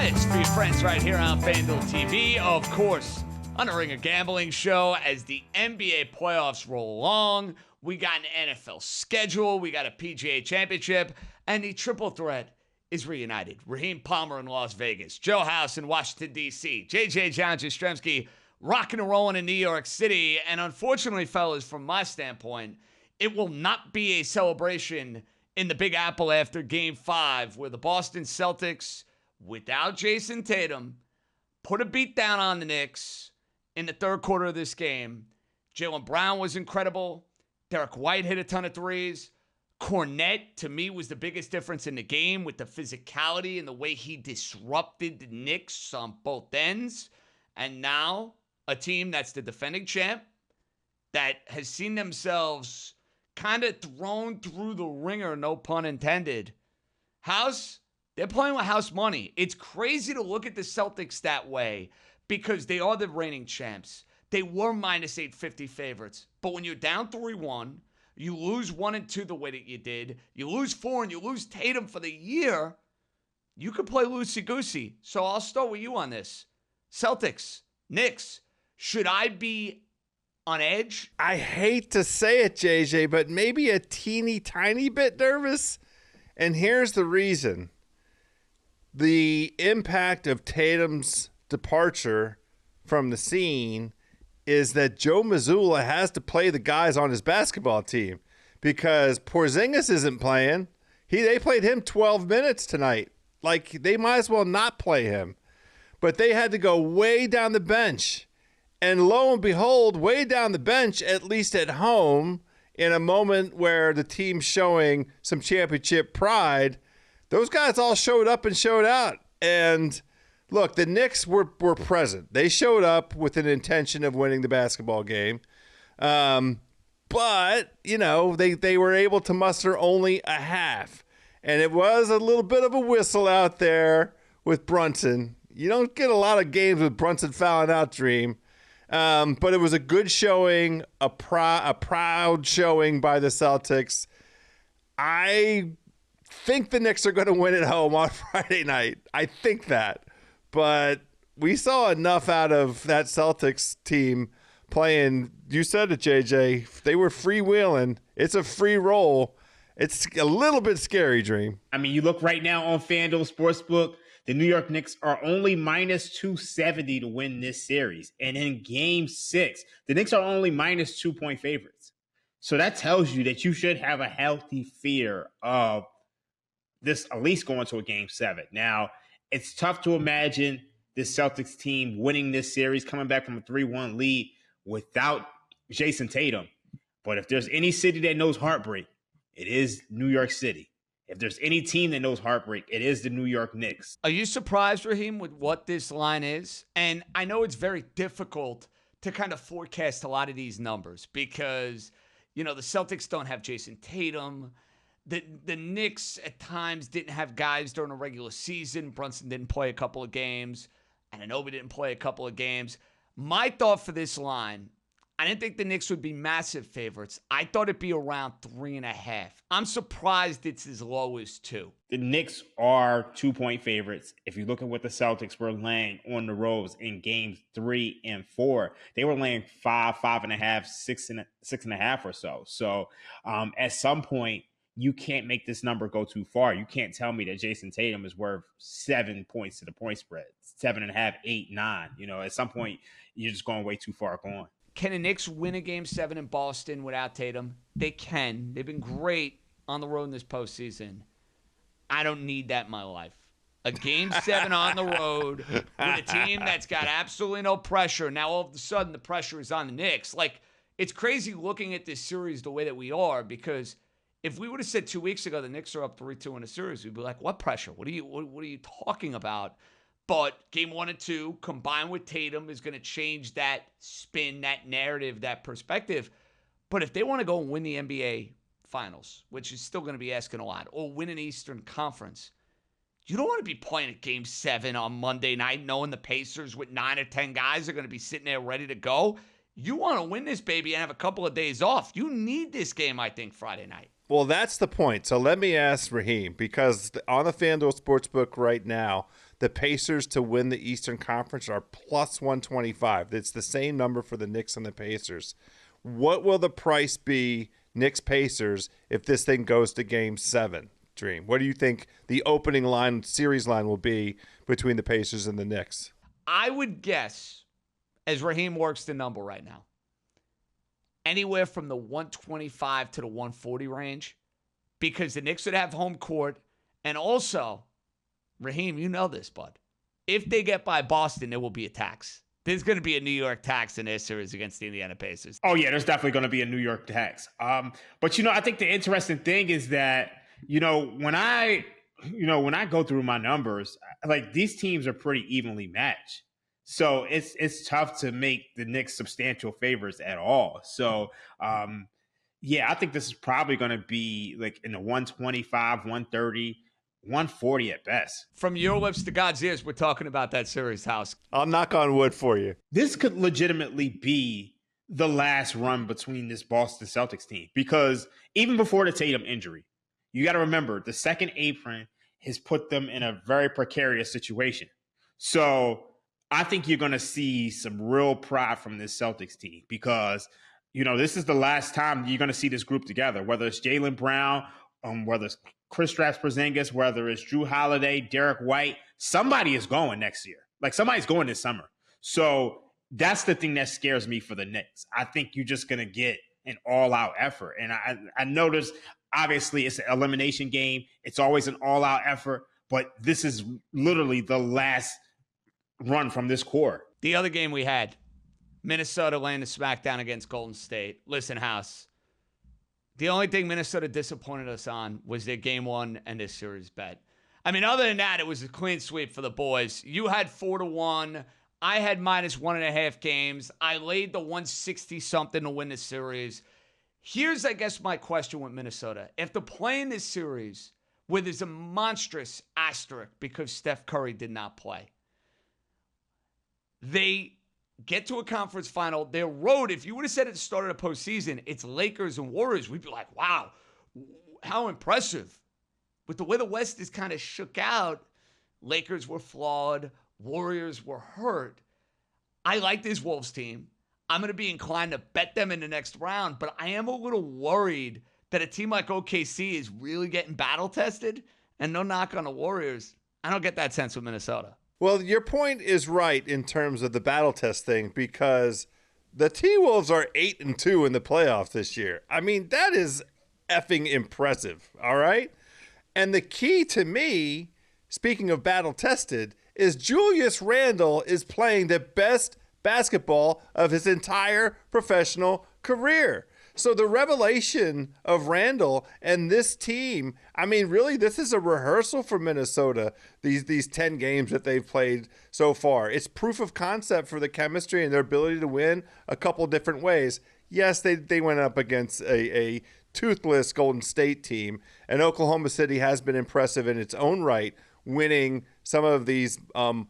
bias for your friends right here on FanDuel TV. Of course, on a Ringer Gambling Show as the NBA playoffs roll along. We got an NFL schedule. We got a PGA Championship. And the triple threat is reunited. Raheem Palmer in Las Vegas. Joe House in Washington, D.C. JJ John Jastrzemski rocking and rolling in New York City. And unfortunately, fellas, from my standpoint, it will not be a celebration in the Big Apple after Game 5, where the Boston Celtics, without Jason Tatum, put a beat down on the Knicks in the third quarter of this game. Jaylen Brown was incredible. Derek White hit a ton of threes. Cornette, to me, was the biggest difference in the game with the physicality and the way he disrupted the Knicks on both ends. And now, a team that's the defending champ, that has seen themselves kind of thrown through the ringer, no pun intended. House, they're playing with house money. It's crazy to look at the Celtics that way because they are the reigning champs. They were minus 850 favorites. But when you're down 3-1, you lose 1 and 2 the way that you did, you lose 4 and you lose Tatum for the year, you could play loosey-goosey. So I'll start with you on this. Celtics, Knicks, should I be on edge? I hate to say it, JJ, but maybe a teeny tiny bit nervous. And here's the reason. The impact of Tatum's departure from the scene is that Joe Mazzulla has to play the guys on his basketball team because Porzingis isn't playing. They played him 12 minutes tonight. Like, they might as well not play him. But they had to go way down the bench. And lo and behold, way down the bench, at least at home, in a moment where the team's showing some championship pride, those guys all showed up and showed out. And look, the Knicks were present. They showed up with an intention of winning the basketball game. But, you know, they were able to muster only a half. And it was a little bit of a whistle out there with Brunson. You don't get a lot of games with Brunson fouling out, Dream. But it was a good showing, a proud showing by the Celtics. I think the Knicks are going to win at home on Friday night. I think that. But we saw enough out of that Celtics team playing. You said it, JJ. They were freewheeling. It's a free roll. It's a little bit scary, Dream. I mean, you look right now on FanDuel Sportsbook, the New York Knicks are only minus 270 to win this series. And in Game 6, the Knicks are only minus 2-point favorites. So that tells you that you should have a healthy fear of this at least going to a Game 7. Now, it's tough to imagine this Celtics team winning this series, coming back from a 3-1 lead without Jason Tatum. But if there's any city that knows heartbreak, it is New York City. If there's any team that knows heartbreak, it is the New York Knicks. Are you surprised, Raheem, with what this line is? And I know it's very difficult to kind of forecast a lot of these numbers because, you know, the Celtics don't have Jason Tatum. The Knicks at times didn't have guys during the regular season. Brunson didn't play a couple of games. And Anunoby didn't play a couple of games. My thought for this line, I didn't think the Knicks would be massive favorites. I thought it'd be around 3.5. I'm surprised it's as low as 2. The Knicks are 2-point favorites. If you look at what the Celtics were laying on the roads in Games 3 and 4, they were laying 5, 5.5, 6.5 or so. So at some point, you can't make this number go too far. You can't tell me that Jason Tatum is worth 7 points to the point spread, 7.5, 8, 9. You know, at some point, you're just going way too far gone. Can the Knicks win a Game 7 in Boston without Tatum? They can. They've been great on the road in this postseason. I don't need that in my life. A Game 7 on the road with a team that's got absolutely no pressure. Now, all of a sudden, the pressure is on the Knicks. Like, it's crazy looking at this series the way that we are because if we would have said 2 weeks ago the Knicks are up 3-2 in a series, we'd be like, what pressure? What are you talking about? But Game 1 and 2 combined with Tatum is going to change that spin, that narrative, that perspective. But if they want to go and win the NBA Finals, which is still going to be asking a lot, or win an Eastern Conference, you don't want to be playing a Game 7 on Monday night knowing the Pacers with 9 or 10 guys are going to be sitting there ready to go. You want to win this, baby, and have a couple of days off. You need this game, I think, Friday night. Well, that's the point. So let me ask Raheem, because on the FanDuel Sportsbook right now, The Pacers to win the Eastern Conference are plus 125. It's the same number for the Knicks and the Pacers. What will the price be, Knicks-Pacers, if this thing goes to Game 7, Dream? What do you think the opening line, series line will be between the Pacers and the Knicks? I would guess, as Raheem works the number right now, anywhere from the 125 to the 140 range, because the Knicks would have home court. And also, Raheem, you know this, bud. If they get by Boston, there will be a tax. There's going to be a New York tax in their series against the Indiana Pacers. Oh, yeah, there's definitely going to be a New York tax. But, I think the interesting thing is that, when I go through my numbers, like these teams are pretty evenly matched. So it's tough to make the Knicks substantial favors at all. So, I think this is probably going to be like in the 125, 130, 140 at best. From your lips to God's ears, we're talking about that series, House. I'll knock on wood for you. This could legitimately be the last run between this Boston Celtics team, because even before the Tatum injury, you got to remember the second apron has put them in a very precarious situation. So I think you're going to see some real pride from this Celtics team, because, this is the last time you're going to see this group together, whether it's Jaylen Brown, whether it's Kristaps Porzingis, whether it's Drew Holiday, Derek White. Somebody is going next year. Like, somebody's going this summer. So that's the thing that scares me for the Knicks. I think you're just going to get an all-out effort. And I noticed, obviously, it's an elimination game. It's always an all-out effort. But this is literally the last run from this core. The other game we had, Minnesota laying the smackdown against Golden State. Listen, House, the only thing Minnesota disappointed us on was their game one and their series bet. I mean, other than that, it was a clean sweep for the boys. You had 4-1. I had -1.5 games. I laid the 160-something to win the series. Here's, I guess, my question with Minnesota. If they're playing this series where there's a monstrous asterisk because Steph Curry did not play, they get to a conference final. Their road, if you would have said at the start of the postseason, it's Lakers and Warriors, we'd be like, wow, how impressive. But the way the West is kind of shook out, Lakers were flawed, Warriors were hurt. I like this Wolves team. I'm going to be inclined to bet them in the next round, but I am a little worried that a team like OKC is really getting battle tested, and no knock on the Warriors. I don't get that sense with Minnesota. Well, your point is right in terms of the battle test thing, because the T-Wolves are 8-2 in the playoffs this year. I mean, that is effing impressive, all right? And the key to me, speaking of battle tested, is Julius Randle is playing the best basketball of his entire professional career. So the revelation of Randle and this team, I mean, really, this is a rehearsal for Minnesota, these 10 games that they've played so far. It's proof of concept for the chemistry and their ability to win a couple different ways. Yes, they went up against a toothless Golden State team, and Oklahoma City has been impressive in its own right, winning some of these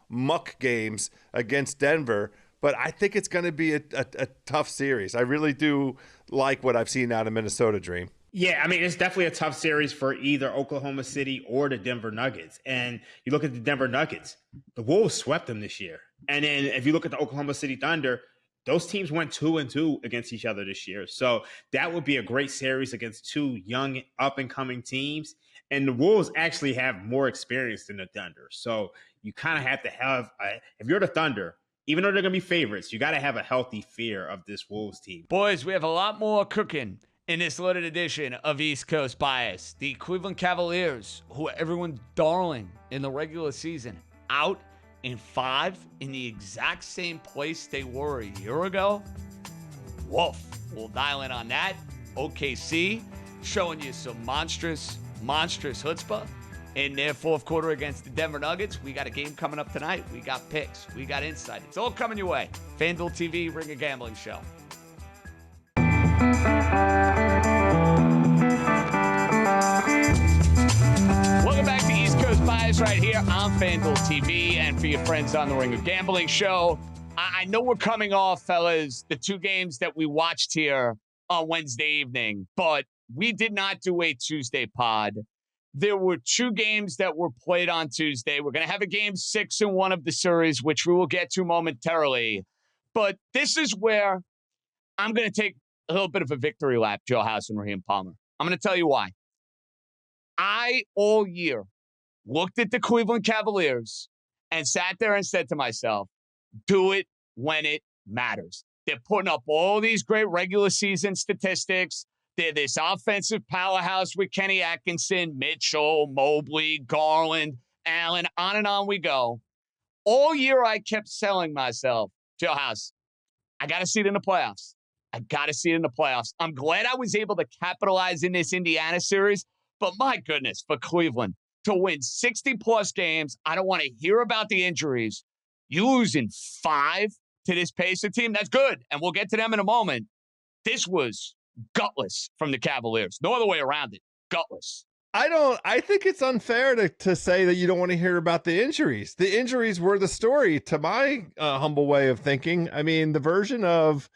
muck games against Denver. But I think it's going to be a tough series. I really do like what I've seen out of Minnesota, Dream. Yeah, I mean, it's definitely a tough series for either Oklahoma City or the Denver Nuggets. And you look at the Denver Nuggets, the Wolves swept them this year. And then if you look at the Oklahoma City Thunder, those teams went 2-2 against each other this year. So that would be a great series against two young, up-and-coming teams. And the Wolves actually have more experience than the Thunder. So you kind of have to have, if you're the Thunder, even though they're going to be favorites, you got to have a healthy fear of this Wolves team. Boys, we have a lot more cooking in this limited edition of East Coast Bias. The Cleveland Cavaliers, who are everyone's darling in the regular season, out in 5 in the exact same place they were a year ago. Woof. We'll dial in on that. OKC showing you some monstrous chutzpah in their fourth quarter against the Denver Nuggets. We got a game coming up tonight. We got picks. We got insight. It's all coming your way. FanDuel TV, Ring a Gambling Show. Welcome back to East Coast Bias right here on FanDuel TV and for your friends on the Ring of Gambling Show. I know we're coming off, fellas, the 2 games that we watched here on Wednesday evening, but we did not do a Tuesday pod. There were 2 games that were played on Tuesday. We're going to have a game 6 in one of the series, which we will get to momentarily. But this is where I'm going to take a little bit of a victory lap, Joe House and Raheem Palmer. I'm going to tell you why. I, all year, looked at the Cleveland Cavaliers and sat there and said to myself, do it when it matters. They're putting up all these great regular season statistics. They're this offensive powerhouse with Kenny Atkinson, Mitchell, Mobley, Garland, Allen, on and on we go. All year I kept telling myself, Joe House, I got to see it in the playoffs. I got to see it in the playoffs. I'm glad I was able to capitalize in this Indiana series, but my goodness, for Cleveland to win 60-plus games, I don't want to hear about the injuries. You losing 5 to this Pacer team, that's good, and we'll get to them in a moment. This was gutless from the Cavaliers. No other way around it. Gutless. I think it's unfair to say that you don't want to hear about the injuries. The injuries were the story, to my humble way of thinking. I mean, the version of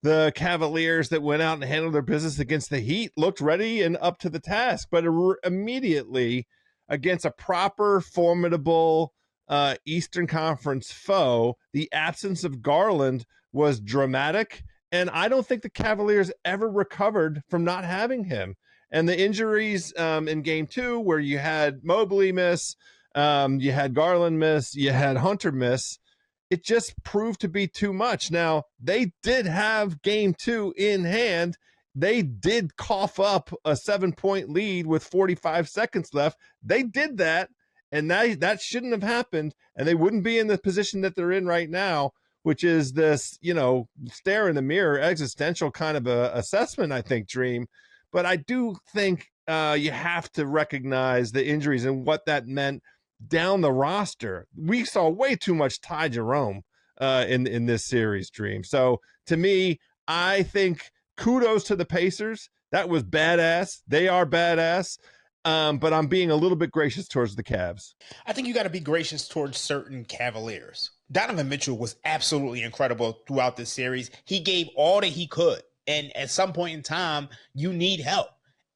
the Cavaliers that went out and handled their business against the Heat looked ready and up to the task, but immediately against a proper, formidable Eastern Conference foe, the absence of Garland was dramatic. And I don't think the Cavaliers ever recovered from not having him. And the injuries in game 2, where you had Mobley miss, you had Garland miss, you had Hunter miss, it just proved to be too much. Now, they did have game 2 in hand. They did cough up a 7-point lead with 45 seconds left. They did that, and that shouldn't have happened, and they wouldn't be in the position that they're in right now, which is this, stare in the mirror, existential kind of a assessment, I think, Dream. But I do think you have to recognize the injuries and what that meant down the roster. We saw way too much Ty Jerome in this series, Dream. So to me, I think kudos to the Pacers. That was badass. They are badass. But I'm being a little bit gracious towards the Cavs. I think you got to be gracious towards certain Cavaliers. Donovan Mitchell was absolutely incredible throughout this series. He gave all that he could. And at some point in time, you need help.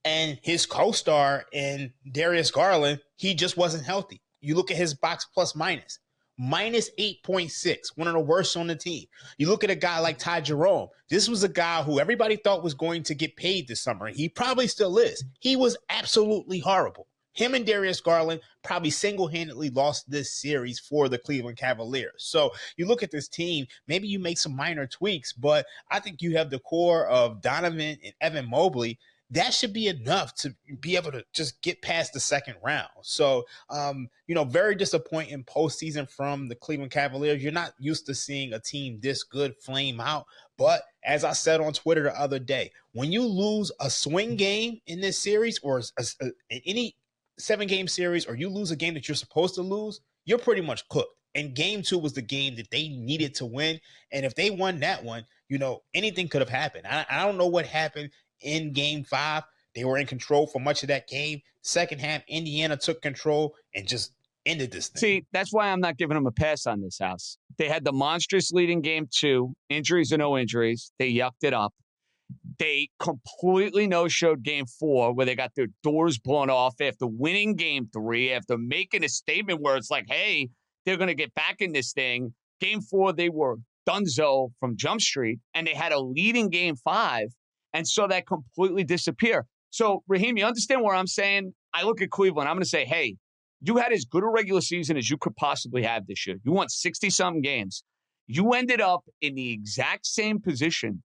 And his co-star in Darius Garland, he just wasn't healthy. You look at his box plus minus. Minus 8.6, one of the worst on the team. You look at a guy like Ty Jerome. This was a guy who everybody thought was going to get paid this summer. He probably still is. He was absolutely horrible. Him and Darius Garland probably single-handedly lost this series for the Cleveland Cavaliers. So you look at this team, maybe you make some minor tweaks, but I think you have the core of Donovan and Evan Mobley. That should be enough to be able to just get past the second round. So, very disappointing postseason from the Cleveland Cavaliers. You're not used to seeing a team this good flame out. But as I said on Twitter the other day, when you lose a swing game in this series or in any 7-game series, or you lose a game that you're supposed to lose, you're pretty much cooked. And game 2 was the game that they needed to win. And if they won that one, anything could have happened. I don't know what happened in game 5. They were in control for much of that game. Second half, Indiana took control and just ended this thing. See, that's why I'm not giving them a pass on this House. They had the monstrous lead in game 2, injuries or no injuries. They yucked it up. They completely no-showed game 4, where they got their doors blown off after winning game 3, after making a statement where it's like, hey, they're going to get back in this thing. Game 4, they were dunzo from Jump Street, and they had a lead in game 5, and saw that completely disappear. So, Raheem, you understand where I'm saying? I look at Cleveland, I'm going to say, hey, you had as good a regular season as you could possibly have this year. You won 60-something games. You ended up in the exact same position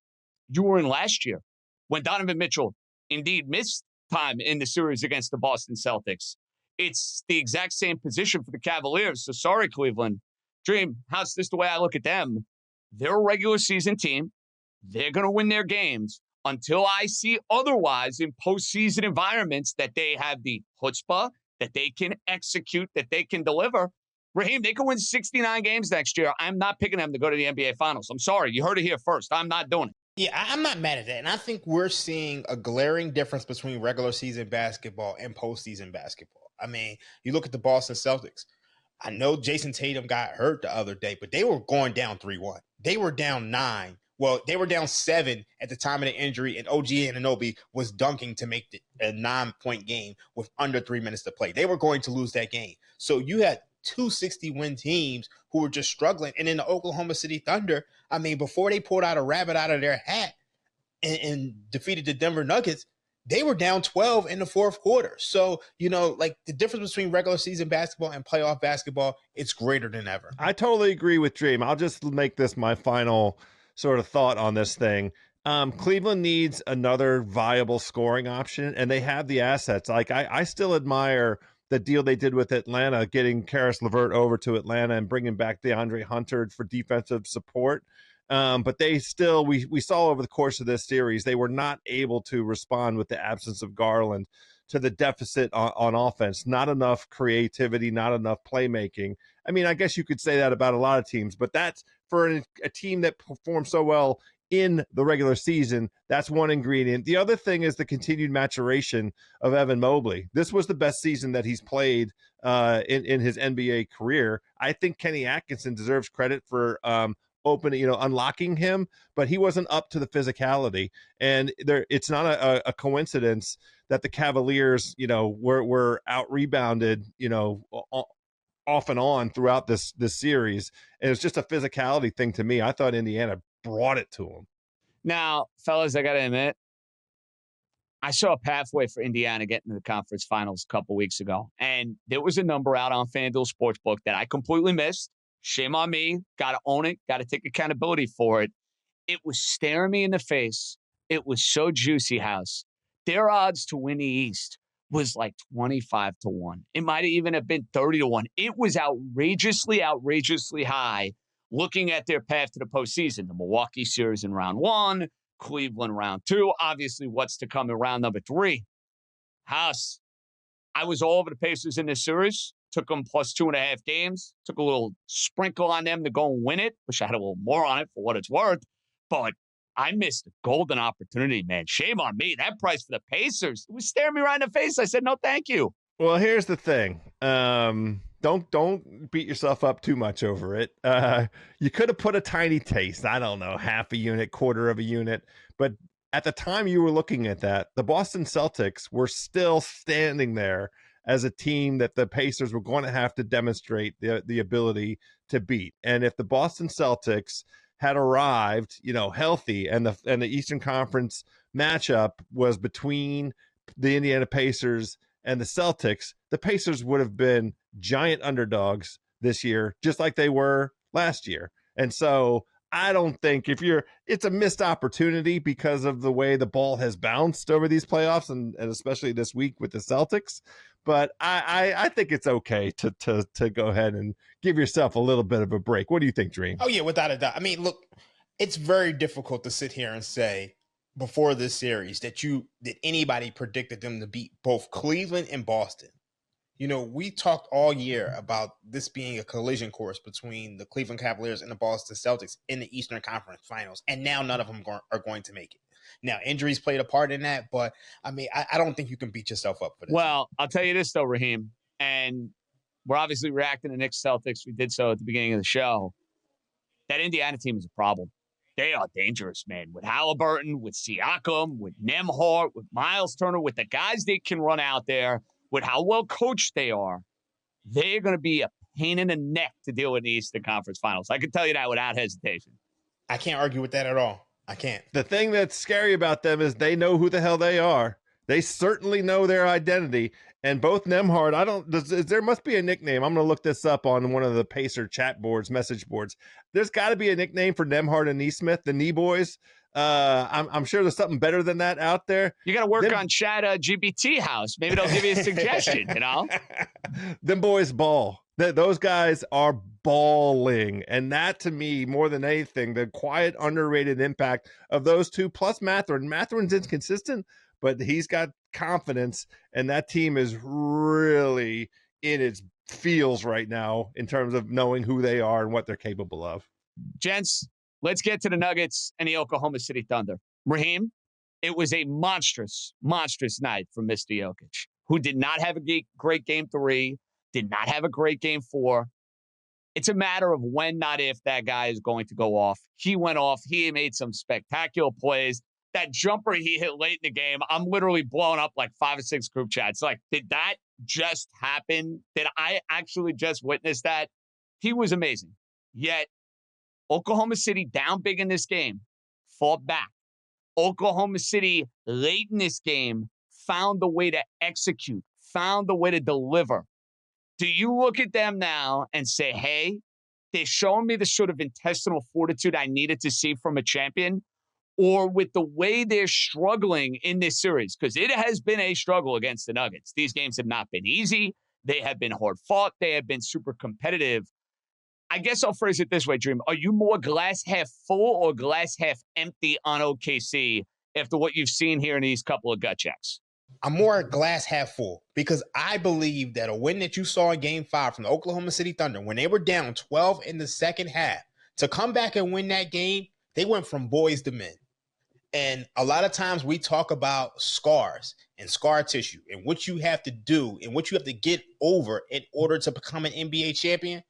you were in last year when Donovan Mitchell indeed missed time in the series against the Boston Celtics. It's the exact same position for the Cavaliers. So sorry, Cleveland. Dream, how's this the way I look at them? They're a regular season team. They're going to win their games until I see otherwise in postseason environments that they have the chutzpah, that they can execute, that they can deliver. Raheem, they can win 69 games next year. I'm not picking them to go to the NBA Finals. I'm sorry. You heard it here first. I'm not doing it. Yeah, I'm not mad at that. And I think we're seeing a glaring difference between regular season basketball and postseason basketball. I mean, you look at the Boston Celtics. I know Jason Tatum got hurt the other day, but they were going down 3-1. They were down 9 Well, they were down 7 at the time of the injury, and OG Anunoby was dunking to make a 9-point game with under 3 minutes to play. They were going to lose that game. So you had 260-win teams who were just struggling. And in the Oklahoma City Thunder, I mean, before they pulled out a rabbit out of their hat and defeated the Denver Nuggets, they were down 12 in the fourth quarter. So, like the difference between regular season basketball and playoff basketball, it's greater than ever. I totally agree with Dream. I'll just make this my final sort of thought on this thing. Cleveland needs another viable scoring option, and they have the assets. Like I still admire the deal they did with Atlanta, getting Karis LeVert over to Atlanta and bringing back DeAndre Hunter for defensive support. But they still, we saw over the course of this series, they were not able to respond with the absence of Garland to the deficit on offense. Not enough creativity, not enough playmaking. I mean, I guess you could say that about a lot of teams, but that's for a team that performed so well in the regular season. That's one ingredient. The other thing is the continued maturation of Evan Mobley. This was the best season that he's played in his NBA career. I think Kenny Atkinson deserves credit for unlocking him, but he wasn't up to the physicality. And it's not a coincidence that the Cavaliers, were out rebounded, off and on throughout this series. And it's just a physicality thing to me. I thought Indiana brought it to them. Now, fellas, I got to admit, I saw a pathway for Indiana getting to the conference finals a couple weeks ago. And there was a number out on FanDuel Sportsbook that I completely missed. Shame on me. Got to own it. Got to take accountability for it. It was staring me in the face. It was so juicy, House. Their odds to win the East was like 25-1. It might even have been 30-1. It was outrageously high looking at their path to the postseason. The Milwaukee series in round 1, Cleveland round 2, obviously what's to come in round number 3. House, I was all over the Pacers in this series. Took them plus 2.5 games. Took a little sprinkle on them to go and win it. Wish I had a little more on it for what it's worth. But I missed a golden opportunity, man. Shame on me. That price for the Pacers, it was staring me right in the face. I said, no, thank you. Well, here's the thing. Don't beat yourself up too much over it. You could have put a tiny taste. I don't know, half a unit, quarter of a unit. But at the time you were looking at that, the Boston Celtics were still standing there as a team that the Pacers were going to have to demonstrate the ability to beat. And if the Boston Celtics had arrived, healthy, and the Eastern Conference matchup was between the Indiana Pacers and the Celtics, the Pacers would have been giant underdogs this year, just like they were last year. And so I don't think it's a missed opportunity because of the way the ball has bounced over these playoffs and especially this week with the Celtics. But I think it's okay to go ahead and give yourself a little bit of a break. What do you think, Dream? Oh, yeah, without a doubt. I mean, look, it's very difficult to sit here and say before this series that anybody predicted them to beat both Cleveland and Boston. We talked all year about this being a collision course between the Cleveland Cavaliers and the Boston Celtics in the Eastern Conference Finals, and now none of them are going to make it. Now, injuries played a part in that, but, I mean, I don't think you can beat yourself up for this. Well, I'll tell you this, though, Raheem, and we're obviously reacting to Knicks Celtics. We did so at the beginning of the show. That Indiana team is a problem. They are dangerous, man, with Halliburton, with Siakam, with Nembhard, with Miles Turner, with the guys they can run out there, with how well coached they are. They're going to be a pain in the neck to deal with in the Eastern Conference Finals. I can tell you that without hesitation. I can't argue with that at all. I can't. The thing that's scary about them is they know who the hell they are. They certainly know their identity. And both Nembhard, there must be a nickname. I'm going to look this up on one of the Pacer chat boards, message boards. There's got to be a nickname for Nembhard and Neesmith, the Knee Boys. I'm sure there's something better than that out there. You got to work on chat GBT House. Maybe they'll give you a suggestion, Them boys ball. Those guys are balling. And that, to me, more than anything, the quiet, underrated impact of those two, plus Mathurin. Mathurin's inconsistent, but he's got confidence, and that team is really in its feels right now in terms of knowing who they are and what they're capable of. Gents, let's get to the Nuggets and the Oklahoma City Thunder. Raheem, it was a monstrous night for Mr. Jokic, who did not have a great game 3, did not have a great game 4. It's a matter of when, not if, that guy is going to go off. He went off. He made some spectacular plays. That jumper he hit late in the game, I'm literally blowing up like 5 or 6 group chats. Like, did that just happen? Did I actually just witness that? He was amazing. Yet, Oklahoma City down big in this game, fought back. Oklahoma City late in this game found the way to execute, found the way to deliver. Do you look at them now and say, hey, they're showing me the sort of intestinal fortitude I needed to see from a champion? Or with the way they're struggling in this series, because it has been a struggle against the Nuggets. These games have not been easy. They have been hard fought. They have been super competitive. I guess I'll phrase it this way, Dream. Are you more glass half full or glass half empty on OKC after what you've seen here in these couple of gut checks? I'm more glass half full because I believe that a win that you saw in Game 5 from the Oklahoma City Thunder when they were down 12 in the second half, to come back and win that game, they went from boys to men. And a lot of times we talk about scars and scar tissue and what you have to do and what you have to get over in order to become an NBA champion.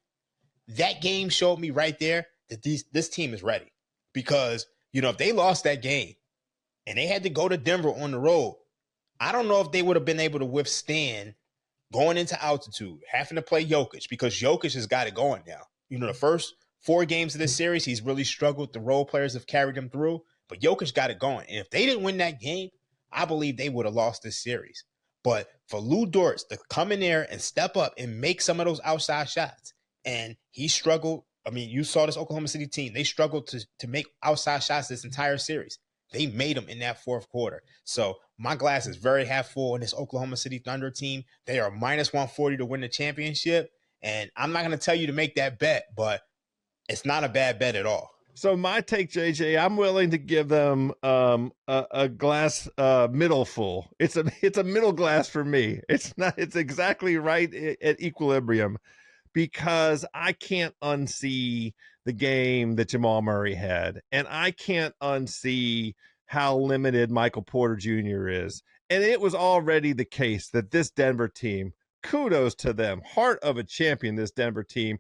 That game showed me right there that this team is ready. Because, if they lost that game and they had to go to Denver on the road, I don't know if they would have been able to withstand going into altitude, having to play Jokic, because Jokic has got it going now. The first 4 games of this series, he's really struggled. The role players have carried him through, but Jokic got it going. And if they didn't win that game, I believe they would have lost this series. But for Lou Dort to come in there and step up and make some of those outside shots, and he struggled. I mean, you saw this Oklahoma City team. They struggled to make outside shots this entire series. They made them in that fourth quarter. So my glass is very half full in this Oklahoma City Thunder team. They are minus 140 to win the championship. And I'm not going to tell you to make that bet, but it's not a bad bet at all. So my take, JJ, I'm willing to give them a glass middle full. It's a middle glass for me. It's exactly right at equilibrium, because I can't unsee the game that Jamal Murray had, and I can't unsee how limited Michael Porter Jr. is. And it was already the case that this Denver team, kudos to them, heart of a champion, this Denver team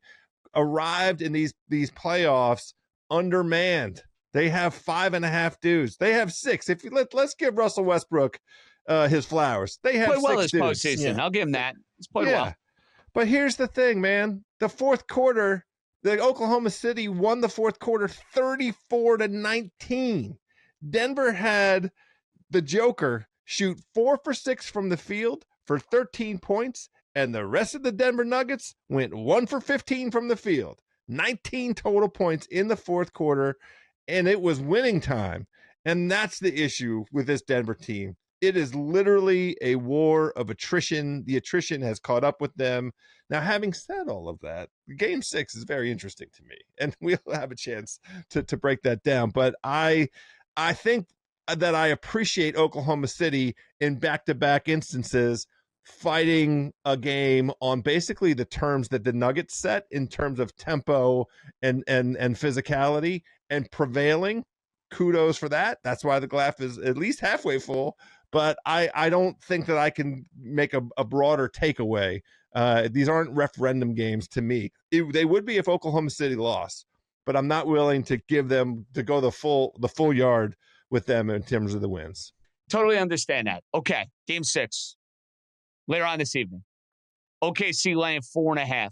arrived in these playoffs undermanned. They have 5.5 dudes. They have 6. Let's give Russell Westbrook his flowers. They have played well 6 this dudes. postseason. Yeah. I'll give him that. He's played well. But here's the thing, man. The fourth quarter, the Oklahoma City won the fourth quarter 34-19. Denver had the Joker shoot 4 for 6 from the field for 13 points, and the rest of the Denver Nuggets went 1 for 15 from the field. 19 total points in the fourth quarter, and it was winning time. And that's the issue with this Denver team. It is literally a war of attrition. The attrition has caught up with them. Now, having said all of that, Game 6 is very interesting to me, and we'll have a chance to break that down. But I think that I appreciate Oklahoma City in back-to-back instances fighting a game on basically the terms that the Nuggets set in terms of tempo and physicality, and prevailing. Kudos for that. That's why the glass is at least halfway full. But I don't think that I can make a broader takeaway. These aren't referendum games to me. They would be if Oklahoma City lost, but I'm not willing to give them to go the full yard with them in terms of the wins. Totally understand that. Okay, Game 6 later on this evening. OKC laying 4.5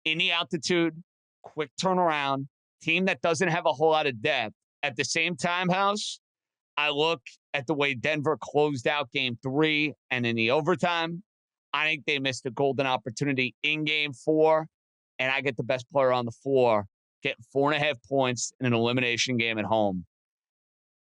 in the altitude. Quick turnaround. Team that doesn't have a whole lot of depth. At the same time, House, I look at the way Denver closed out Game 3 and in the overtime. I think they missed a golden opportunity in Game 4, and I get the best player on the floor getting 4.5 points in an elimination game at home.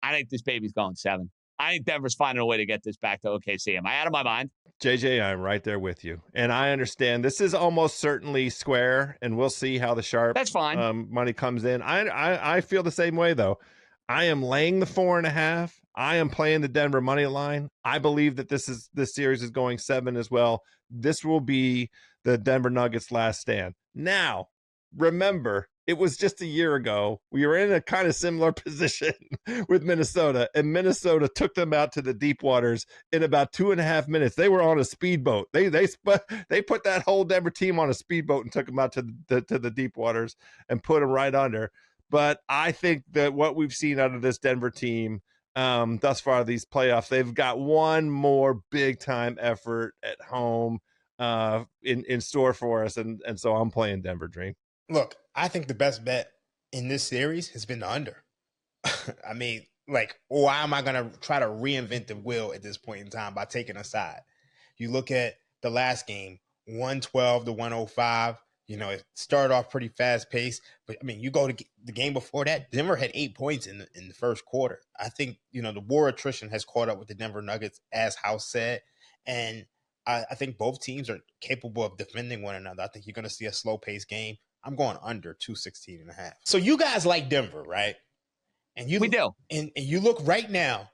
I think this baby's going 7. I think Denver's finding a way to get this back to OKC. Am I out of my mind? JJ, I'm right there with you. And I understand this is almost certainly square, and we'll see how the sharp That's fine. Money comes in. I feel the same way, though. I am laying the 4.5. I am playing the Denver money line. I believe that this series is going 7 as well. This will be the Denver Nuggets' last stand. Now, remember, It was just a year ago. We were in a kind of similar position with Minnesota, and Minnesota took them out to the deep waters in about 2.5 minutes. They were on a speedboat. They put that whole Denver team on a speedboat and took them out to the deep waters and put them right under. But I think that what we've seen out of this Denver team thus far, these playoffs, they've got one more big time effort at home in store for us, and so I'm playing Denver, Dream. Look, I think the best bet in this series has been the under. I mean, like, why am I going to try to reinvent the wheel at this point in time by taking a side? You look at the last game, 112 to 105. You know, it started off pretty fast paced, but I mean, you go to the game before that, Denver had 8 points in the first quarter. I think, you know, the war attrition has caught up with the Denver Nuggets, as House said, and I think both teams are capable of defending one another. I think you're going to see a slow paced game. I'm going under 216.5. So you guys like Denver, right? And we do. And you look right now,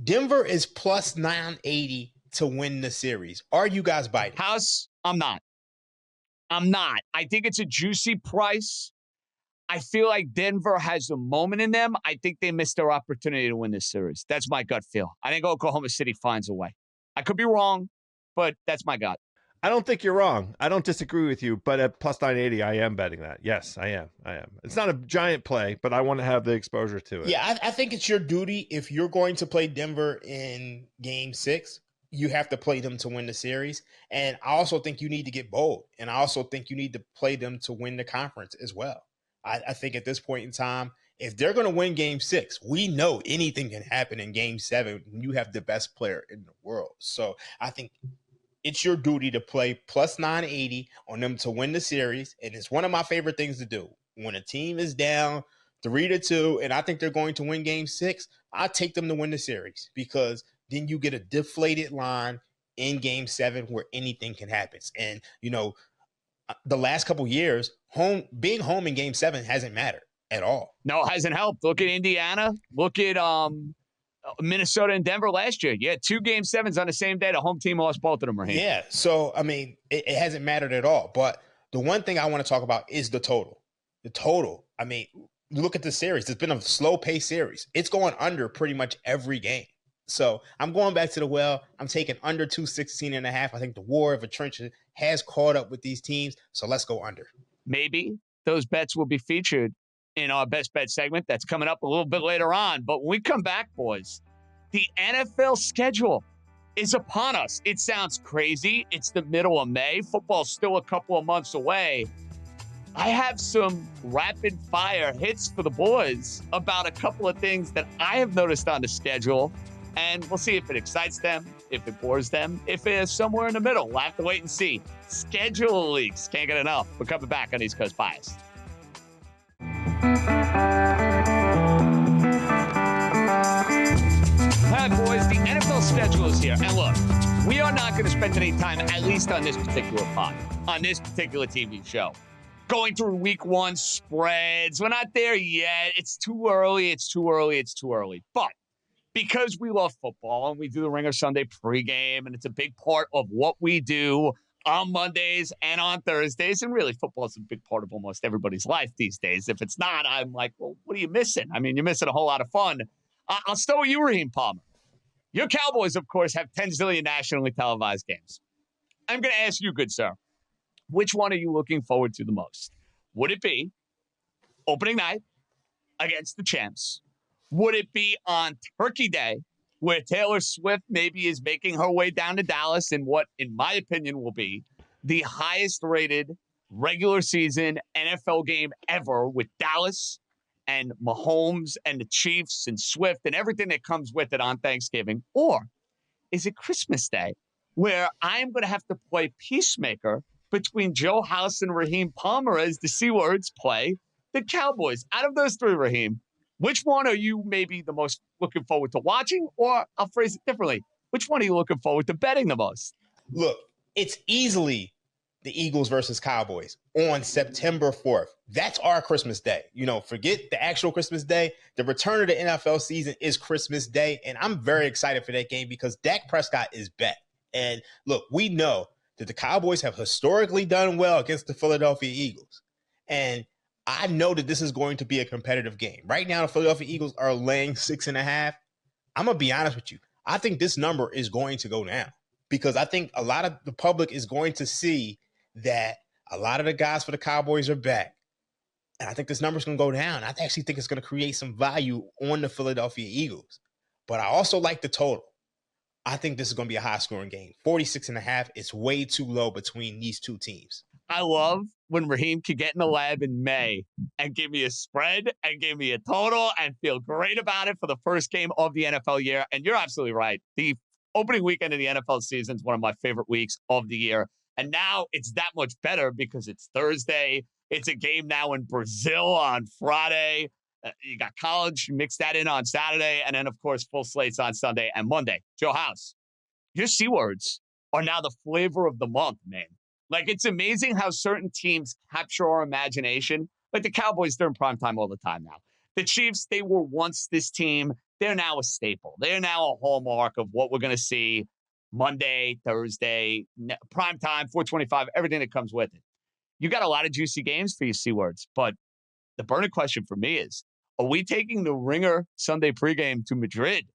Denver is plus 980 to win the series. Are you guys biting? House, I'm not. I think it's a juicy price. I feel like Denver has a moment in them. I think they missed their opportunity to win this series. That's my gut feel. I think Oklahoma City finds a way. I could be wrong, but that's my gut. I don't think you're wrong. I don't disagree with you, but at plus 980, I am betting that. Yes, I am. It's not a giant play, but I want to have the exposure to it. Yeah, I think it's your duty. If you're going to play Denver in Game 6, you have to play them to win the series. And I also think you need to get bold. And I also think you need to play them to win the conference as well. I think at this point in time, if they're going to win Game 6, we know anything can happen in Game 7 when you have the best player in the world. So I think it's your duty to play plus 980 on them to win the series. And it's one of my favorite things to do. When a team is down 3-2, and I think they're going to win Game 6, I take them to win the series, because then you get a deflated line in Game 7 where anything can happen. And, you know, the last couple years, being home in Game 7 hasn't mattered at all. No, it hasn't helped. Look at Indiana. Look at Minnesota and Denver last year. Yeah, 2 Game 7s on the same day. The home team lost both of them. Raheem. Yeah, so, I mean, it hasn't mattered at all. But the one thing I want to talk about is the total. The total. I mean, look at the series. It's been a slow-paced series. It's going under pretty much every game. So I'm going back to the well. I'm taking under 216.5. I think the war of attrition has caught up with these teams. So let's go under. Maybe those bets will be featured in our best bet segment that's coming up a little bit later on. But when we come back, boys, the NFL schedule is upon us. It sounds crazy. It's the middle of May. Football's still a couple of months away. I have some rapid fire hits for the boys about a couple of things that I have noticed on the schedule. And we'll see if it excites them, if it bores them, if it's somewhere in the middle. We'll have to wait and see. Schedule leaks. Can't get enough. We're coming back on East Coast Bias. Hi, boys. The NFL schedule is here. And look, we are not going to spend any time, at least on this particular pod, on this particular TV show, going through week 1 spreads. We're not there yet. It's too early. But because we love football and we do the Ringer Sunday pregame, and it's a big part of what we do on Mondays and on Thursdays, and really football is a big part of almost everybody's life these days. If it's not, I'm like, well, what are you missing? I mean, you're missing a whole lot of fun. I'll start with you, Raheem Palmer. Your Cowboys, of course, have 10 zillion nationally televised games. I'm going to ask you, good sir, which one are you looking forward to the most? Would it be opening night against the champs? Would it be on Turkey Day, where Taylor Swift maybe is making her way down to Dallas in what, in my opinion, will be the highest-rated regular season NFL game ever, with Dallas and Mahomes and the Chiefs and Swift and everything that comes with it on Thanksgiving? Or is it Christmas Day, where I'm going to have to play peacemaker between Joe House and Raheem Palmer as the C words play the Cowboys? Out of those 3, Raheem, which one are you maybe the most looking forward to watching? Or I'll phrase it differently. Which one are you looking forward to betting the most? Look, it's easily the Eagles versus Cowboys on September 4th. That's our Christmas Day. You know, forget the actual Christmas Day. The return of the NFL season is Christmas Day. And I'm very excited for that game because Dak Prescott is back. And look, we know that the Cowboys have historically done well against the Philadelphia Eagles. And I know that this is going to be a competitive game. Right now, the Philadelphia Eagles are laying 6.5. I'm going to be honest with you. I think this number is going to go down because I think a lot of the public is going to see that a lot of the guys for the Cowboys are back. And I think this number is going to go down. I actually think it's going to create some value on the Philadelphia Eagles. But I also like the total. I think this is going to be a high-scoring game. 46.5 is way too low between these two teams. I love when Raheem could get in the lab in May and give me a spread and give me a total and feel great about it for the first game of the NFL year. And you're absolutely right. The opening weekend of the NFL season is one of my favorite weeks of the year. And now it's that much better because it's Thursday. It's a game now in Brazil on Friday. You got college, you mix that in on Saturday. And then, of course, full slates on Sunday and Monday. Joe House, your C words are now the flavor of the month, man. Like, it's amazing how certain teams capture our imagination. Like the Cowboys, they're in primetime all the time now. The Chiefs, they were once this team. They're now a staple. They're now a hallmark of what we're going to see Monday, Thursday, primetime, 425, everything that comes with it. You got a lot of juicy games for your C words, but the burning question for me is, are we taking the Ringer Sunday pregame to Madrid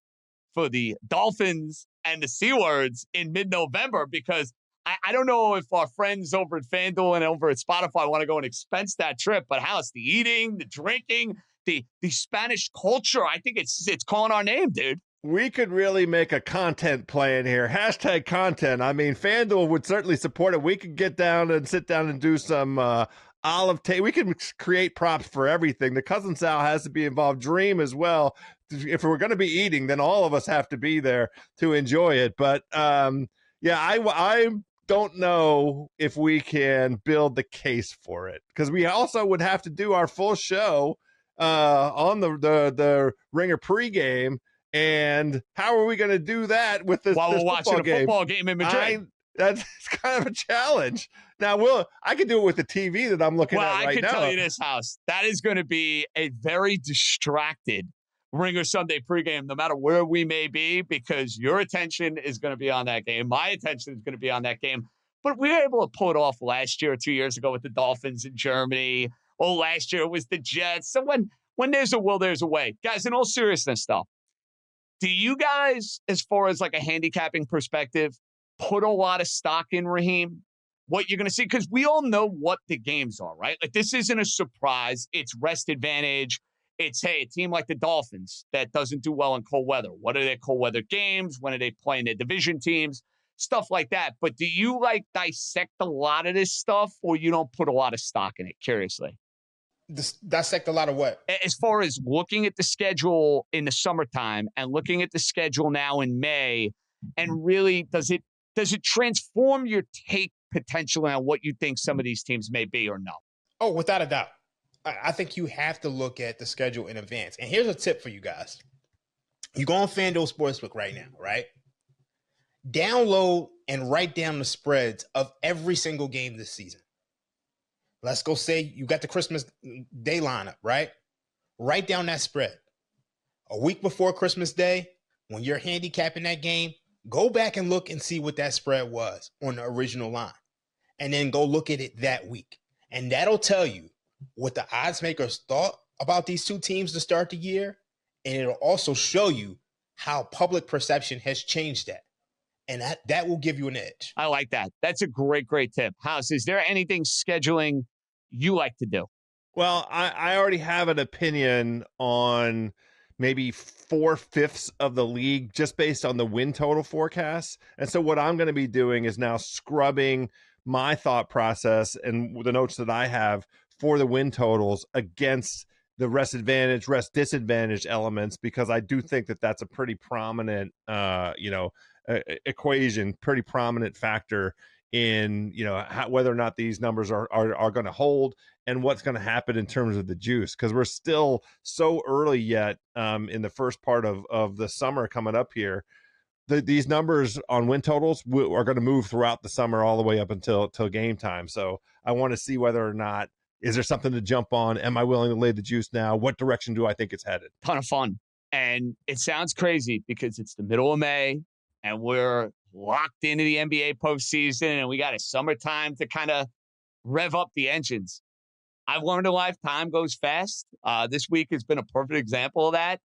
for the Dolphins and the C words in mid-November? Because I don't know if our friends over at FanDuel and over at Spotify want to go and expense that trip, but how's the eating, the drinking, the Spanish culture? I think it's calling our name, dude. We could really make a content plan here. Hashtag content. I mean, FanDuel would certainly support it. We could get down and sit down and do some olive tape. We can create props for everything. The Cousin Sal has to be involved. Dream as well. If we're going to be eating, then all of us have to be there to enjoy it. But yeah, I don't know if we can build the case for it because we also would have to do our full show on the Ringer pregame. And how are we going to do that with this, while this we're watching a football game in Madrid? That's kind of a challenge. Now, I can do it with the TV that I'm looking at right now. Well, I can tell you this, House. That is going to be a very distracted Ringer Sunday pregame, no matter where we may be, because your attention is going to be on that game. My attention is going to be on that game. But we were able to pull it off last year, 2 years ago with the Dolphins in Germany. Oh, last year it was the Jets. So when there's a will, there's a way. Guys, in all seriousness, though, do you guys, as far as like a handicapping perspective, put a lot of stock in Raheem? What you're going to see? Because we all know what the games are, right? Like, this isn't a surprise. It's rest advantage. It's, hey, a team like the Dolphins that doesn't do well in cold weather. What are their cold weather games? When are they playing their division teams? Stuff like that. But do you, like, dissect a lot of this stuff, or you don't put a lot of stock in it, curiously? Dissect a lot of what? As far as looking at the schedule in the summertime and looking at the schedule now in May, and really does it transform your take potentially on what you think some of these teams may be or no? Oh, without a doubt. I think you have to look at the schedule in advance. And here's a tip for you guys. You go on FanDuel Sportsbook right now, right? Download and write down the spreads of every single game this season. Let's go say you got the Christmas Day lineup, right? Write down that spread. A week before Christmas Day, when you're handicapping that game, go back and look and see what that spread was on the original line. And then go look at it that week. And that'll tell you what the odds makers thought about these two teams to start the year. And it'll also show you how public perception has changed that. And that will give you an edge. I like that. That's a great, great tip. House, is there anything scheduling you like to do? Well, I already have an opinion on maybe 4/5 of the league just based on the win total forecasts. And so what I'm going to be doing is now scrubbing my thought process and the notes that I have for the win totals against the rest advantage, rest disadvantage elements, because I do think that that's a pretty prominent, equation, pretty prominent factor in, whether or not these numbers are going to hold and what's going to happen in terms of the juice. Because we're still so early yet in the first part of the summer coming up here. These numbers on win totals are going to move throughout the summer all the way up until game time. So I want to see whether or not, is there something to jump on? Am I willing to lay the juice now? What direction do I think it's headed? Ton of fun. And it sounds crazy because it's the middle of May and we're locked into the NBA postseason and we got a summertime to kind of rev up the engines. I've learned in life time goes fast. This week has been a perfect example of that.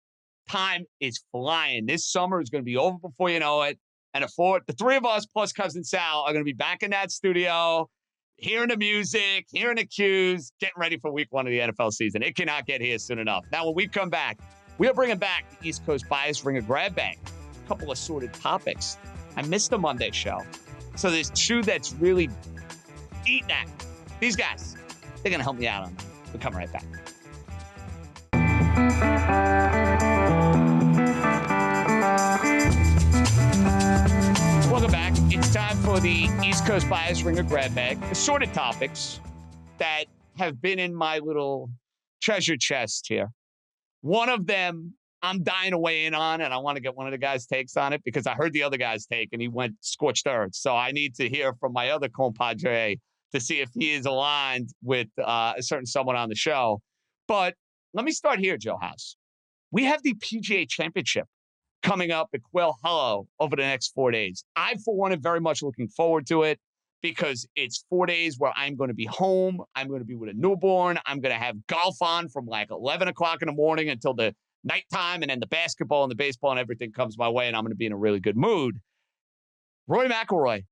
Time is flying. This summer is going to be over before you know it. And the three of us plus Cousin Sal are going to be back in that studio, hearing the music, hearing the cues, getting ready for week 1 of the NFL season. It cannot get here soon enough. Now, when we come back, we are bringing back the East Coast Bias Ringer Grab Bag. A couple of sorted topics. I missed the Monday show. So there's two that's really eating at. These guys, they're going to help me out on that. We'll come right back. Welcome back. It's time for the East Coast Bias Ringer Grab Bag. Assorted topics that have been in my little treasure chest here. One of them I'm dying to weigh in on, and I want to get one of the guys' takes on it because I heard the other guy's take, and he went scorched earth. So I need to hear from my other compadre to see if he is aligned with a certain someone on the show. But let me start here, Joe House. We have the PGA Championship coming up at Quail Hollow over the next 4 days. I, for one, am very much looking forward to it because it's 4 days where I'm going to be home. I'm going to be with a newborn. I'm going to have golf on from like 11 o'clock in the morning until the nighttime, and then the basketball and the baseball and everything comes my way, and I'm going to be in a really good mood. Rory McIlroy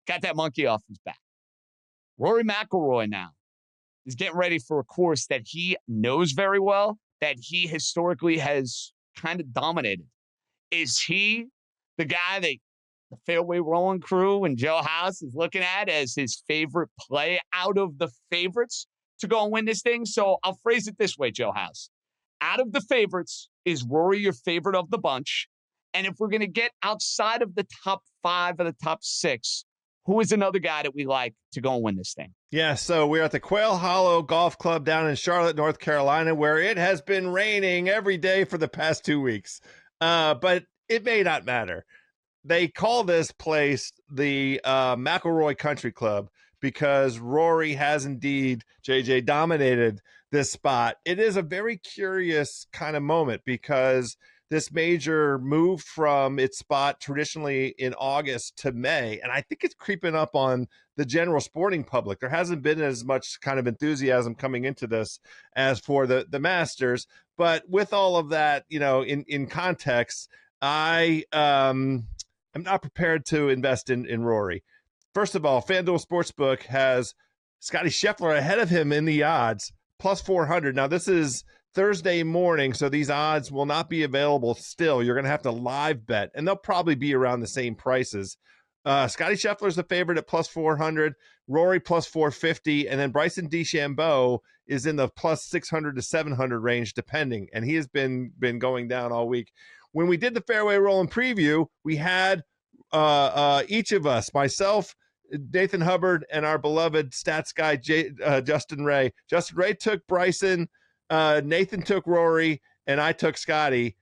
got that monkey off his back. Rory McIlroy now is getting ready for a course that he knows very well, that he historically has kind of dominated. Is he the guy that the fairway rolling crew and Joe House is looking at as his favorite play out of the favorites to go and win this thing? So I'll phrase it this way, Joe House. Out of the favorites, is Rory your favorite of the bunch? And if we're going to get outside of the top 5 or the top 6, who is another guy that we like to go and win this thing? Yeah, so we're at the Quail Hollow Golf Club down in Charlotte, North Carolina, where it has been raining every day for the past 2 weeks. But it may not matter. They call this place the McIlroy Country Club because Rory has indeed, JJ, dominated this spot. It is a very curious kind of moment because this major moved from its spot traditionally in August to May, and I think it's creeping up on the general sporting public. There hasn't been as much kind of enthusiasm coming into this as for the Masters, but with all of that, you know, in context, I'm not prepared to invest in Rory. First of all, FanDuel Sportsbook has Scotty Scheffler ahead of him in the odds, plus 400. Now, this is Thursday morning, so these odds will not be available still. You're going to have to live bet, and they'll probably be around the same prices. Scotty Scheffler's the favorite at plus 400, Rory plus 450, and then Bryson DeChambeau is in the plus 600 to 700 range, depending, and he has been going down all week. When we did the Fairway Rolling preview, we had each of us, myself, Nathan Hubbard, and our beloved stats guy, Justin Ray. Justin Ray took Bryson, Nathan took Rory, and I took Scotty.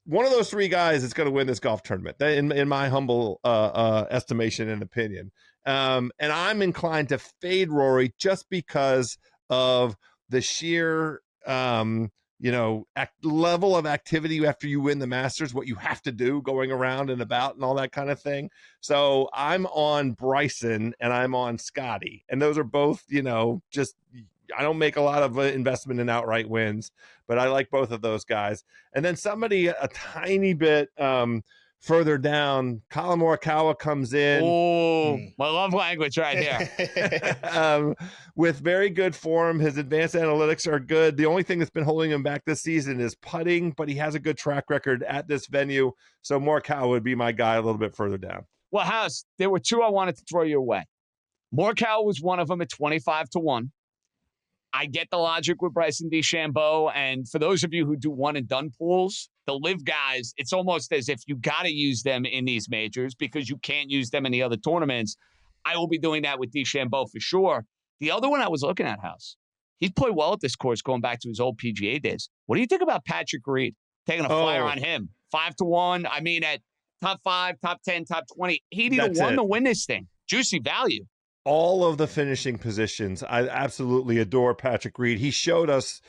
One of those three guys is going to win this golf tournament, in my humble estimation and opinion. And I'm inclined to fade Rory just because of the sheer level of activity after you win the Masters, what you have to do going around and about and all that kind of thing. So I'm on Bryson and I'm on Scotty. And those are both, just, I don't make a lot of investment in outright wins, but I like both of those guys. And then somebody a tiny bit further down, Colin Morikawa comes in. Oh, my love language right here. With very good form. His advanced analytics are good. The only thing that's been holding him back this season is putting, but he has a good track record at this venue. So Morikawa would be my guy a little bit further down. Well, House, there were two I wanted to throw your way. Morikawa was one of them at 25-1. I get the logic with Bryson DeChambeau, and for those of you who do one-and-done pools, the live guys, it's almost as if you got to use them in these majors because you can't use them in the other tournaments. I will be doing that with DeChambeau for sure. The other one I was looking at, House, he's played well at this course going back to his old PGA days. What do you think about Patrick Reed taking a flyer on him? 5-1. I mean, at top 5, top 10, top 20, he'd either won to win this thing. Juicy value. All of the finishing positions. I absolutely adore Patrick Reed. He showed us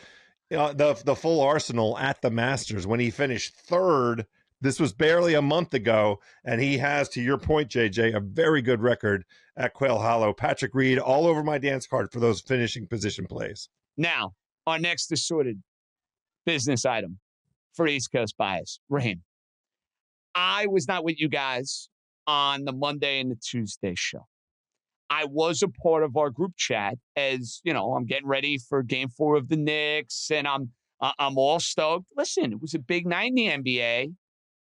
the full arsenal at the Masters when he finished third This was barely a month ago, and he has, to your point, JJ, a very good record at Quail Hollow. Patrick Reed all over my dance card for those finishing position plays. Now, our next assorted business item for East Coast Bias. Raheem, I was not with you guys on the Monday and the Tuesday show. I was a part of our group chat as, I'm getting ready for game 4 of the Knicks, and I'm all stoked. Listen, it was a big night in the NBA.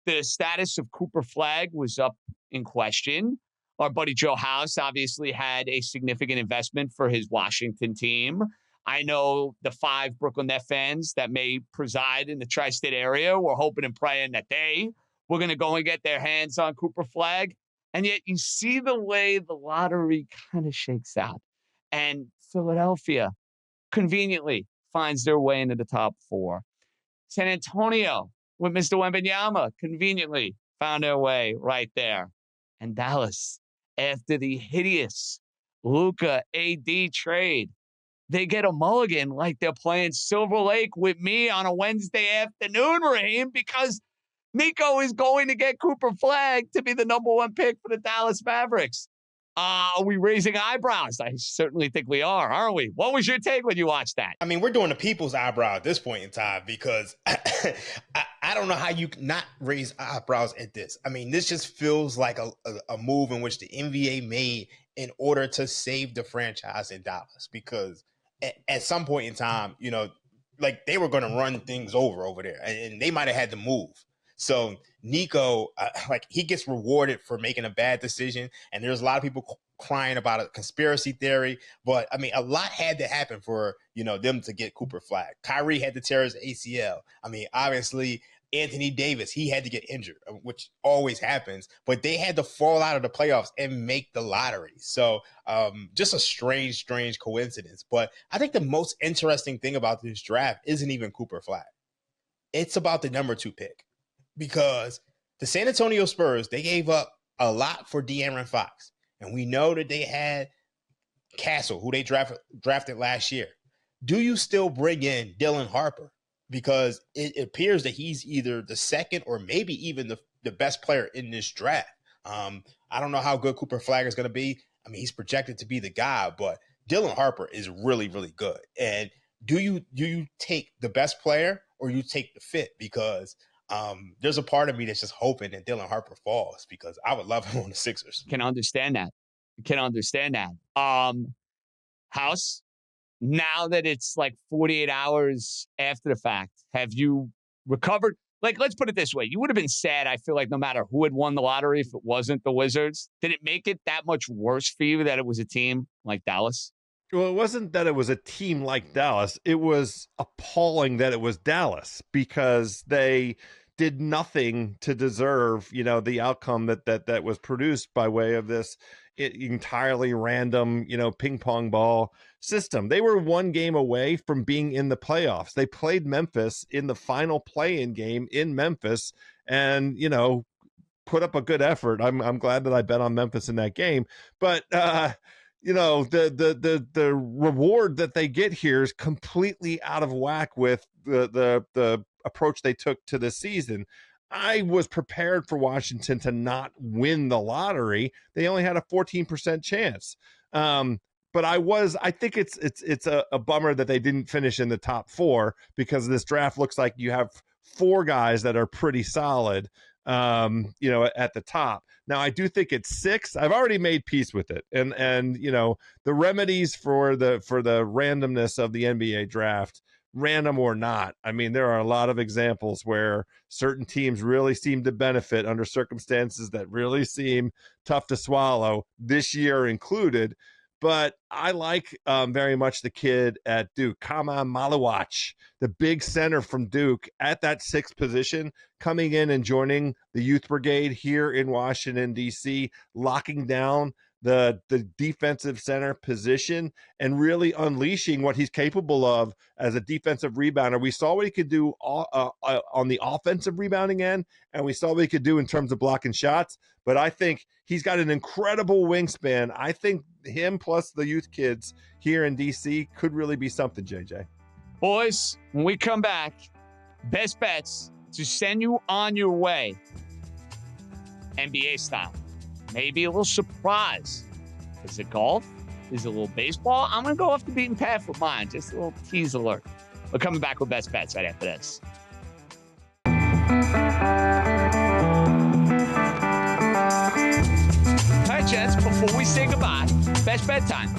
The status of Cooper Flagg was up in question. Our buddy Joe House obviously had a significant investment for his Washington team. I know the 5 Brooklyn Net fans that may preside in the tri-state area were hoping and praying that they were going to go and get their hands on Cooper Flagg. And yet you see the way the lottery kind of shakes out. And Philadelphia conveniently finds their way into the top 4. San Antonio with Mr. Wembanyama conveniently found their way right there. And Dallas, after the hideous Luka AD trade, they get a mulligan like they're playing Silver Lake with me on a Wednesday afternoon, Raheem, because Nico is going to get Cooper Flagg to be the number 1 pick for the Dallas Mavericks. Are we raising eyebrows? I certainly think we are, aren't we? What was your take when you watched that? I mean, we're doing the people's eyebrow at this point in time because I don't know how you not raise eyebrows at this. I mean, this just feels like a move in which the NBA made in order to save the franchise in Dallas because at some point in time, like they were going to run things over there and they might have had to move. So Nico, he gets rewarded for making a bad decision. And there's a lot of people crying about a conspiracy theory. But, I mean, a lot had to happen for, them to get Cooper Flagg. Kyrie had to tear his ACL. I mean, obviously, Anthony Davis, he had to get injured, which always happens. But they had to fall out of the playoffs and make the lottery. So just a strange coincidence. But I think the most interesting thing about this draft isn't even Cooper Flagg. It's about the number 2 pick. Because the San Antonio Spurs, they gave up a lot for De'Aaron Fox. And we know that they had Castle, who they drafted last year. Do you still bring in Dylan Harper? Because it appears that he's either the second or maybe even the best player in this draft. I don't know how good Cooper Flagg is going to be. I mean, he's projected to be the guy, but Dylan Harper is really, really good. And do you take the best player or you take the fit? Because there's a part of me that's just hoping that Dylan Harper falls because I would love him on the Sixers. Can understand that. House, now that it's like 48 hours after the fact, have you recovered? Like, let's put it this way. You would have been sad, I feel like, no matter who had won the lottery if it wasn't the Wizards. Did it make it that much worse for you that it was a team like Dallas? Well, it wasn't that it was a team like Dallas. It was appalling that it was Dallas because they did nothing to deserve, the outcome that was produced by way of this entirely random, ping pong ball system. They were 1 game away from being in the playoffs. They played Memphis in the final play-in game in Memphis and, put up a good effort. I'm glad that I bet on Memphis in that game, but, the reward that they get here is completely out of whack with the approach they took to the season. I was prepared for Washington to not win the lottery. They only had a 14% chance. But I think it's a bummer that they didn't finish in the top 4 because this draft looks like you have 4 guys that are pretty solid, at the top. Now, I do think it's 6. I've already made peace with it. And the remedies for the randomness of the NBA draft, random or not. I mean, there are a lot of examples where certain teams really seem to benefit under circumstances that really seem tough to swallow, this year included. But I like very much the kid at Duke, Kama Malawach, the big center from Duke at that 6th position, coming in and joining the youth brigade here in Washington, D.C., locking down the defensive center position and really unleashing what he's capable of as a defensive rebounder. We saw what he could do on the offensive rebounding end, and we saw what he could do in terms of blocking shots. But I think he's got an incredible wingspan. I think him plus the youth kids here in D.C. could really be something, JJ. Boys, when we come back, best bets to send you on your way, NBA style. Maybe a little surprise. Is it golf? Is it a little baseball? I'm going to go off the beaten path with mine. Just a little tease alert. We're coming back with best bets right after this. All right, gents, before we say goodbye, best bet time.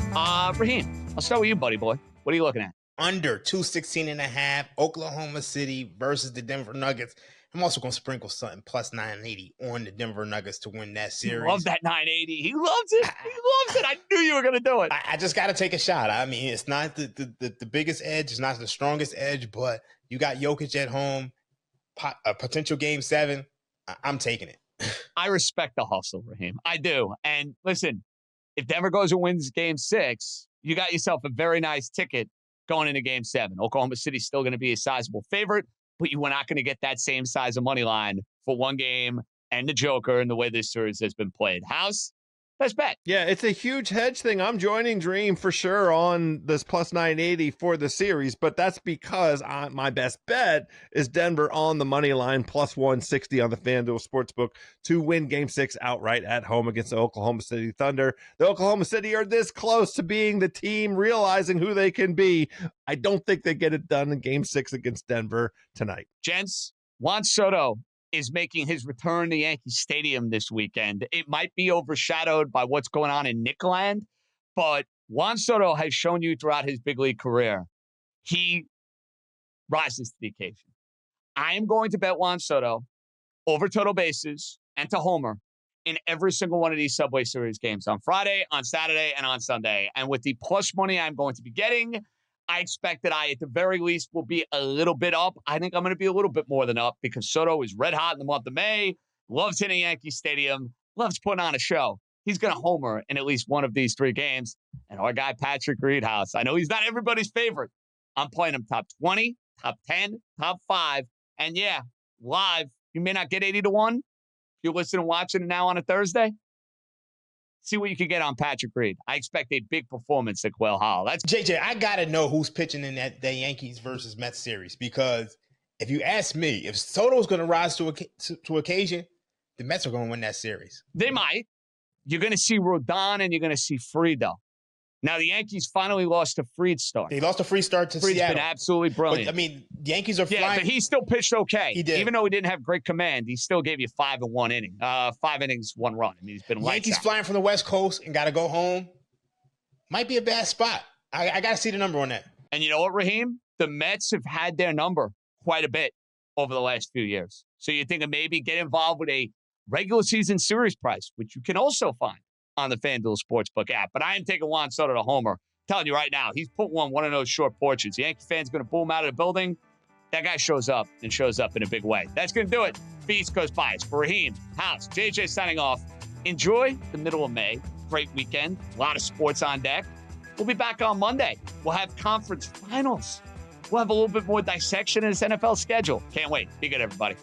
Raheem, I'll start with you, buddy boy. What are you looking at? Under 216.5, Oklahoma City versus the Denver Nuggets. I'm also going to sprinkle something plus 980 on the Denver Nuggets to win that series. He loves that 980. He loves it. He loves it. I knew you were going to do it. I just got to take a shot. I mean, it's not the biggest edge. It's not the strongest edge, but you got Jokic at home, a potential game 7. I'm taking it. I respect the hustle, Raheem. I do. And listen, if Denver goes and wins game 6, you got yourself a very nice ticket going into game 7. Oklahoma City's still going to be a sizable favorite, but you were not going to get that same size of money line for one game and the Joker and the way this series has been played. House, best bet. Yeah, it's a huge hedge thing. I'm joining Dream for sure on this plus 980 for the series, but that's because my best bet is Denver on the money line plus 160 on the FanDuel Sportsbook to win Game 6 outright at home against the Oklahoma City Thunder. The Oklahoma City are this close to being the team realizing who they can be. I don't think they get it done in Game 6 against Denver tonight. Gents, Juan Soto is making his return to Yankee Stadium this weekend. It might be overshadowed by what's going on in Nickland, but Juan Soto has shown you throughout his big league career, he rises to the occasion. I am going to bet Juan Soto over total bases and to homer in every single one of these Subway Series games on Friday, on Saturday, and on Sunday. And with the plus money I'm going to be getting, I expect that I, at the very least, will be a little bit up. I think I'm going to be a little bit more than up because Soto is red hot in the month of May, loves hitting Yankee Stadium, loves putting on a show. He's going to homer in at least one of these 3 games. And our guy, Patrick Reed House, I know he's not everybody's favorite. I'm playing him top 20, top 10, top 5. And yeah, live, you may not get 80 to 1. If you're listening and watching it now on a Thursday, see what you can get on Patrick Reed. I expect a big performance at Quail Hollow. That's JJ, I got to know who's pitching in that Yankees versus Mets series, because if you ask me, if Soto's going to rise to occasion, the Mets are going to win that series. They might. You're going to see Rodon and you're going to see Fried, though. Now, the Yankees finally lost to Fried's start. They lost a free start to Fried's Seattle. Been absolutely brilliant. But, I mean, the Yankees are flying. Yeah, but he still pitched okay. He did. Even though he didn't have great command, he still gave you 5 in 1 inning. 5 innings, 1 run. I mean, he's been Yankees flying from the West Coast and got to go home. Might be a bad spot. I got to see the number on that. And you know what, Raheem? The Mets have had their number quite a bit over the last few years. So you're thinking maybe get involved with a regular season series price, which you can also find on the FanDuel Sportsbook app. But I am taking Juan Soto to homer. Telling you right now, he's put one of those short porches. The Yankee fan's going to pull him out of the building. That guy shows up and shows up in a big way. That's going to do it for East Coast Bias. For Raheem, House, JJ signing off. Enjoy the middle of May. Great weekend. A lot of sports on deck. We'll be back on Monday. We'll have conference finals. We'll have a little bit more dissection in this NFL schedule. Can't wait. Be good, everybody.